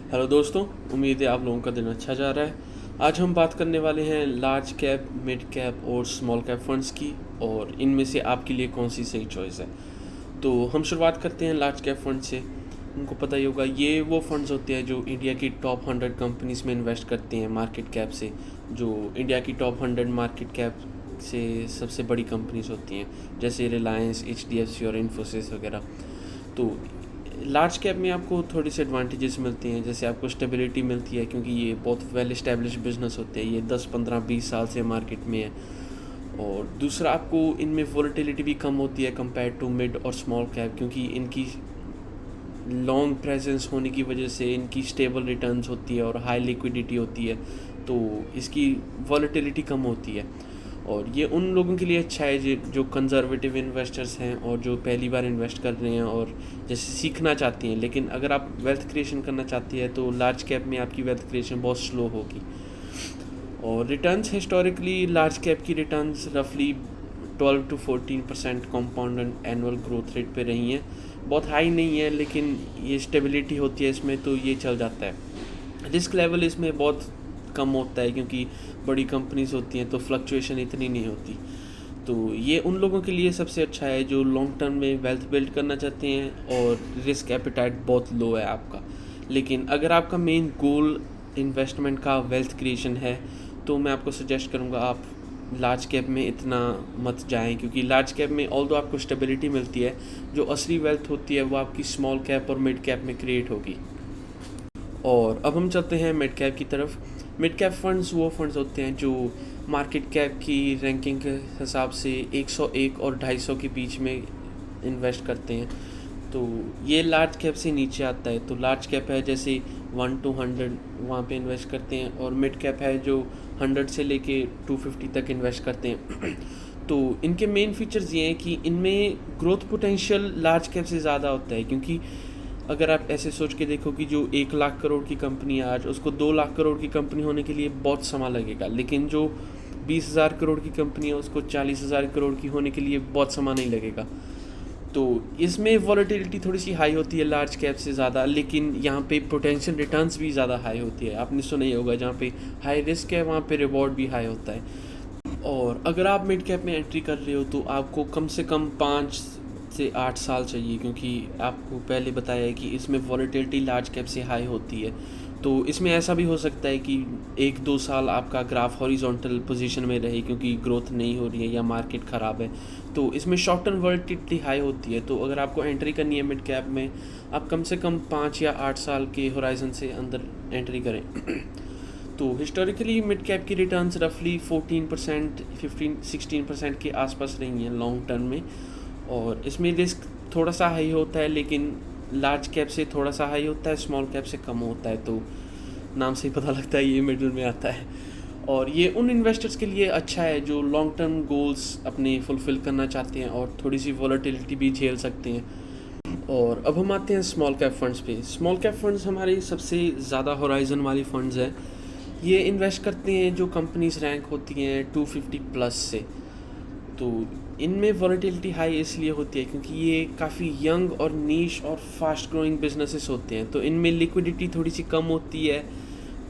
Hello दोस्तों, उम्मीद है आप लोगों का दिन अच्छा जा रहा है। आज हम बात करने वाले हैं लार्ज कैप, मिड कैप और स्मॉल कैप फंड्स की, और इनमें से आपके लिए कौन सी सही चॉइस है। तो हम शुरुआत करते हैं लार्ज कैप फंड से। उनको पता ही होगा, ये वो फंड्स होते हैं जो इंडिया की टॉप 100 कंपनीज में इन्वेस्ट करते हैं मार्केट कैप से, जो इंडिया की टॉप 100 मार्केट कैप से सबसे बड़ी कंपनीज होती हैं, जैसे रिलायंस, HDFC और इन्फोसिस वगैरह। तो लार्ज कैप में आपको थोड़ी सी एडवांटेजेस मिलती हैं, जैसे आपको स्टेबिलिटी मिलती है क्योंकि ये बहुत वेल इस्टेब्लिश बिजनेस होते हैं, ये 10 15 20 साल से मार्केट में है। और दूसरा, आपको इनमें वॉलेटिलिटी भी कम होती है कंपेयर टू मिड और स्मॉल कैप, क्योंकि इनकी लॉन्ग प्रेजेंस होने की वजह से इनकी स्टेबल रिटर्न्स होती है और हाई लिक्विडिटी होती है, तो इसकी वॉलेटिलिटी कम होती है। और ये उन लोगों के लिए अच्छा है जो कंजर्वेटिव इन्वेस्टर्स हैं और जो पहली बार इन्वेस्ट कर रहे हैं और जैसे सीखना चाहती हैं। लेकिन अगर आप वेल्थ क्रिएशन करना चाहती है तो लार्ज कैप में आपकी वेल्थ क्रिएशन बहुत स्लो होगी। और रिटर्न्स हिस्टोरिकली लार्ज कैप की रिटर्न्स रफली 12 to 14% compound annual growth rate पे रही हैं। बहुत हाई नहीं है, लेकिन ये स्टेबिलिटी होती है इसमें, तो ये चल जाता है। रिस्क लेवल इसमें बहुत कम होता है क्योंकि बड़ी कंपनीज होती हैं तो फ्लक्चुएशन इतनी नहीं होती। तो ये उन लोगों के लिए सबसे अच्छा है जो लॉन्ग टर्म में वेल्थ बिल्ड करना चाहते हैं और रिस्क एपिटाइट बहुत लो है आपका। लेकिन अगर आपका मेन गोल इन्वेस्टमेंट का वेल्थ क्रिएशन है तो मैं आपको सजेस्ट करूँगा आप लार्ज कैप में इतना मत जाएं, क्योंकि लार्ज कैप में ऑल्दो आपको स्टेबिलिटी मिलती है, जो असली वेल्थ होती है वो आपकी स्मॉल कैप और मिड कैप में क्रिएट होगी। और अब हम चलते हैं मिड कैप की तरफ। मिड कैप फंड्स वो फंड्स होते हैं जो मार्केट कैप की रैंकिंग के हिसाब से 101 और 250 के बीच में इन्वेस्ट करते हैं। तो ये लार्ज कैप से नीचे आता है। तो लार्ज कैप है जैसे 1 to 100, वहाँ पे इन्वेस्ट करते हैं, और मिड कैप है जो 100 से लेके 250 तक इन्वेस्ट करते हैं। तो इनके मेन फीचर्स ये हैं कि इनमें ग्रोथ पोटेंशियल लार्ज कैप से ज़्यादा होता है, क्योंकि अगर आप ऐसे सोच के देखो कि जो 1 लाख करोड़ की कंपनी है आज, उसको 2 लाख करोड़ की कंपनी होने के लिए बहुत समय लगेगा। लेकिन जो 20,000 करोड़ की कंपनी है उसको 40,000 करोड़ की होने के लिए बहुत समय नहीं लगेगा। तो इसमें वॉलेटिलिटी थोड़ी सी हाई होती है लार्ज कैप से ज़्यादा, लेकिन यहाँ पे पोटेंशियल रिटर्न्स भी ज़्यादा हाई होती है। आपने सुना ही होगा, जहाँ पे हाई रिस्क है वहाँ पे रिवॉर्ड भी हाई होता है। और अगर आप मिड कैप में एंट्री कर रहे हो तो आपको कम से कम 5 से 8 साल चाहिए, क्योंकि आपको पहले बताया है कि इसमें वॉलेटिलिटी लार्ज कैप से हाई होती है। तो इसमें ऐसा भी हो सकता है कि 1 2 साल आपका ग्राफ हॉरिजॉन्टल पोजीशन में रहे क्योंकि ग्रोथ नहीं हो रही है या मार्केट ख़राब है। तो इसमें शॉर्ट टर्म वॉलेटिलिटी हाई होती है। तो अगर आपको एंट्री करनी है मिड कैप में, आप कम से कम 5 या 8 साल के होराइजन से अंदर एंट्री करें। तो हिस्टोरिकली मिड कैप की रिटर्न्स रफली 14%, 15-16% के आसपास रही हैं लॉन्ग टर्म में। और इसमें रिस्क थोड़ा सा हाई होता है, लेकिन लार्ज कैप से थोड़ा सा हाई होता है, स्मॉल कैप से कम होता है। तो नाम से ही पता लगता है ये मिडिल में आता है। और ये उन इन्वेस्टर्स के लिए अच्छा है जो लॉन्ग टर्म गोल्स अपने फुलफ़िल करना चाहते हैं और थोड़ी सी वॉलेटिलिटी भी झेल सकते हैं। और अब हम आते हैं स्मॉल कैप फंड्स पे। स्मॉल कैप फंड्स हमारी सबसे ज़्यादा होराइजन वाली फंड्स हैं। ये इन्वेस्ट करते हैं जो कंपनीज रैंक होती हैं 250 प्लस से। तो इनमें वॉलेटिलिटी हाई इसलिए होती है क्योंकि ये काफ़ी यंग और नीश और फास्ट ग्रोइंग बिजनेसेस होते हैं। तो इनमें लिक्विडिटी थोड़ी सी कम होती है,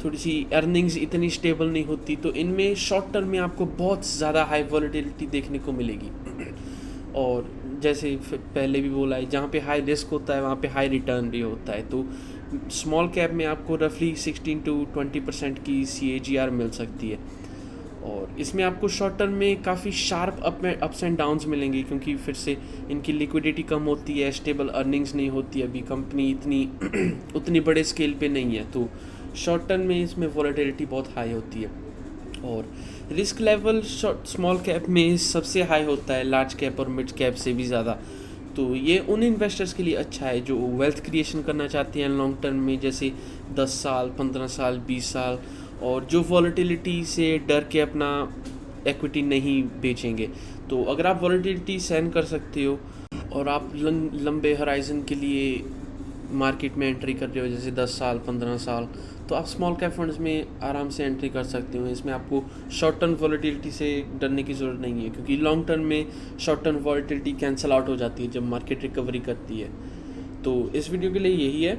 थोड़ी सी अर्निंग्स इतनी स्टेबल नहीं होती। तो इनमें शॉर्ट टर्म में आपको बहुत ज़्यादा हाई वॉलेटिलिटी देखने को मिलेगी। और जैसे पहले भी बोला है, जहाँ पे हाई रिस्क होता है वहाँ पे हाई रिटर्न भी होता है। तो स्मॉल कैप में आपको रफली 16 to 20% की CAGR मिल सकती है। और इसमें आपको शॉर्ट टर्म में काफ़ी शार्प अप्स एंड डाउन्स मिलेंगे, क्योंकि फिर से इनकी लिक्विडिटी कम होती है, स्टेबल अर्निंग्स नहीं होती, अभी कंपनी इतनी उतनी बड़े स्केल पे नहीं है। तो शॉर्ट टर्म में इसमें वॉलेटिलिटी बहुत हाई होती है। और रिस्क लेवल स्मॉल कैप में सबसे हाई होता है, लार्ज कैप और मिड कैप से भी ज़्यादा। तो ये उन इन्वेस्टर्स के लिए अच्छा है जो वेल्थ क्रिएशन करना चाहते हैं लॉन्ग टर्म में, जैसे 10 साल, 15 साल, 20 साल, और जो वॉलेटिलिटी से डर के अपना इक्विटी नहीं बेचेंगे। तो अगर आप वॉलेटिलिटी सहन कर सकते हो और आप लंबे हराइजन के लिए मार्केट में एंट्री कर रहे हो, जैसे 10 साल, 15 साल, तो आप स्मॉल कैप फंड्स में आराम से एंट्री कर सकते हो। इसमें आपको शॉर्ट टर्म वॉलेटिलिटी से डरने की ज़रूरत नहीं है, क्योंकि लॉन्ग टर्म में short term volatility cancel out हो जाती है जब मार्केट रिकवरी करती है। तो इस वीडियो के लिए यही है।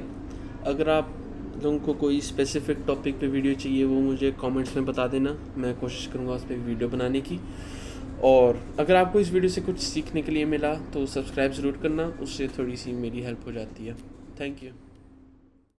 अगर आप लोगों को कोई स्पेसिफिक टॉपिक पे वीडियो चाहिए वो मुझे कमेंट्स में बता देना, मैं कोशिश करूँगा उस पर वीडियो बनाने की। और अगर आपको इस वीडियो से कुछ सीखने के लिए मिला तो सब्सक्राइब ज़रूर करना, उससे थोड़ी सी मेरी हेल्प हो जाती है। Thank you.